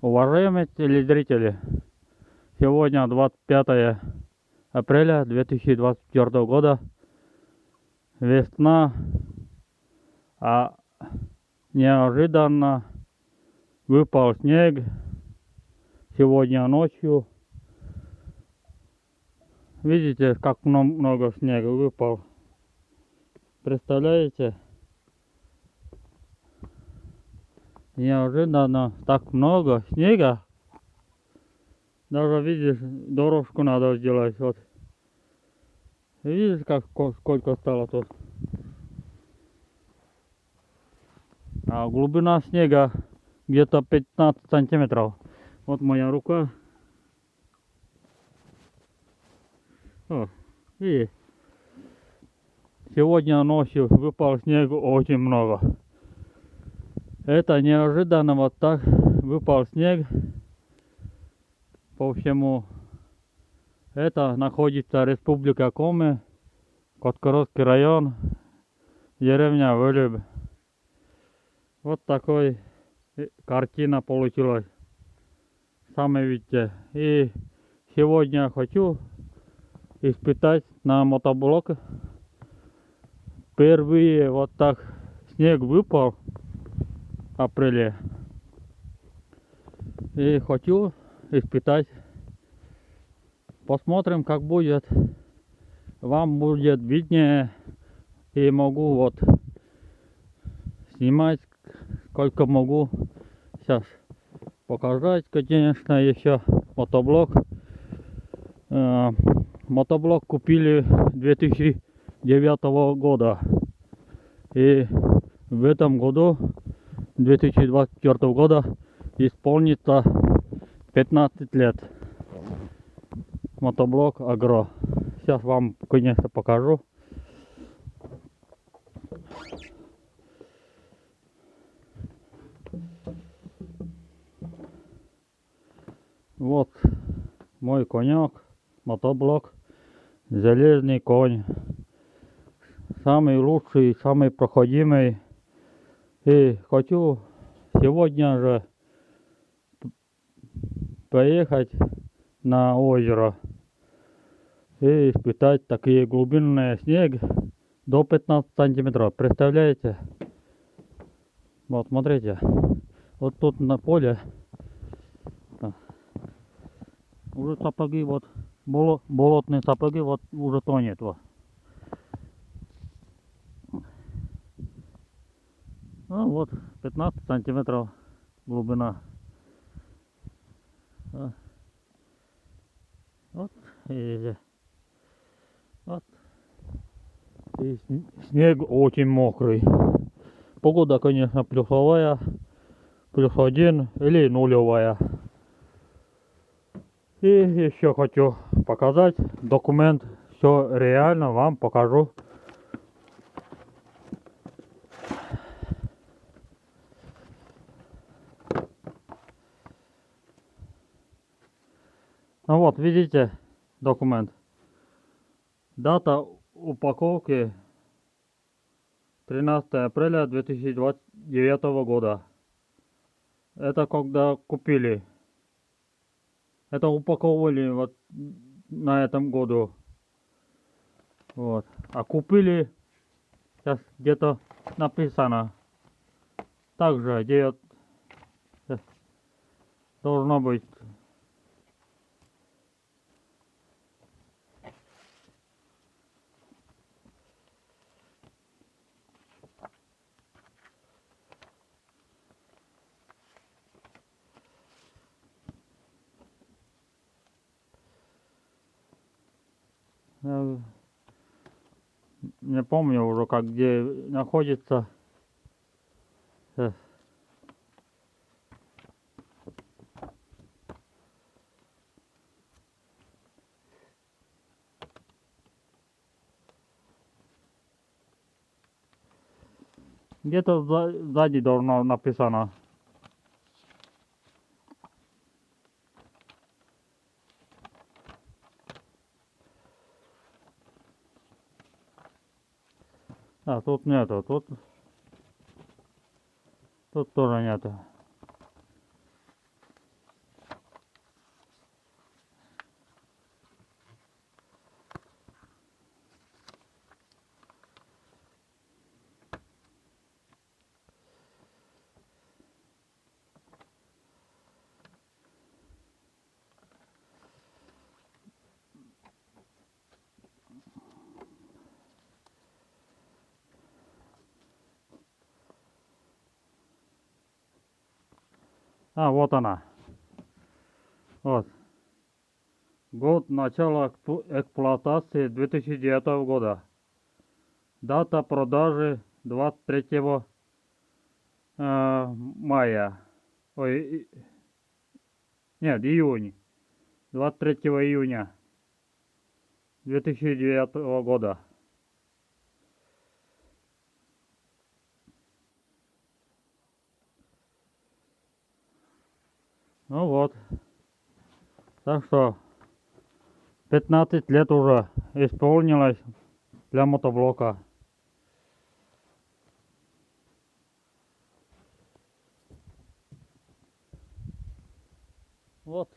Уважаемые телезрители, сегодня 25 апреля 2024 года, весна, а неожиданно выпал снег сегодня ночью. Видите, как много снега выпал? Представляете? Неожиданно так много снега. Даже видишь, дорожку надо сделать. Вот. Видишь, как сколько стало тут? А глубина снега где-то 15 сантиметров. Вот моя рука. О, и сегодня ночью выпал снег очень много. Это неожиданно вот так выпал снег по всему. Это находится Республика Коми, Коткородский район, деревня Вылюб. Вот такой картина получилась. Сами видите. И сегодня хочу испытать на мотоблок. Впервые вот так снег выпал в апреле. И хочу испытать. Посмотрим, как будет. Вам будет виднее. И могу вот снимать сколько могу. Сейчас показать, конечно, еще мотоблок. Мотоблок купили 2009 года. И в этом году, 2024 года, исполнится 15 лет. Мотоблок Агро. Сейчас вам, конечно, покажу. Вот мой конек, мотоблок, железный конь. Самый лучший, самый проходимый. И хочу сегодня же поехать на озеро и испытать такие глубинные снег до 15 сантиметров. Представляете? Вот смотрите, вот тут на поле уже сапоги, вот болотные сапоги, вот уже тонет. Вот. Ну вот 15 сантиметров глубина. Вот и вот. И снег очень мокрый. Погода, конечно, плюсовая, +1 или нулевая. И еще хочу показать документ. Все реально вам покажу. Ну вот, видите документ. Дата упаковки 13 апреля 2029 года. Это когда купили. Это упаковывали вот на этом году. Вот. А купили, сейчас где-то написано. Также где должно быть. Я не помню уже, как где находится. Сейчас. Где-то сзади должно написано. А тут нету, тут тоже нету. А, вот она. Вот. Год начала эксплуатации 2009 года. Дата продажи 23 мая. Ой, нет, июнь. 23 июня 2009 года. Ну вот. Так что 15 лет уже исполнилось для мотоблока. Вот.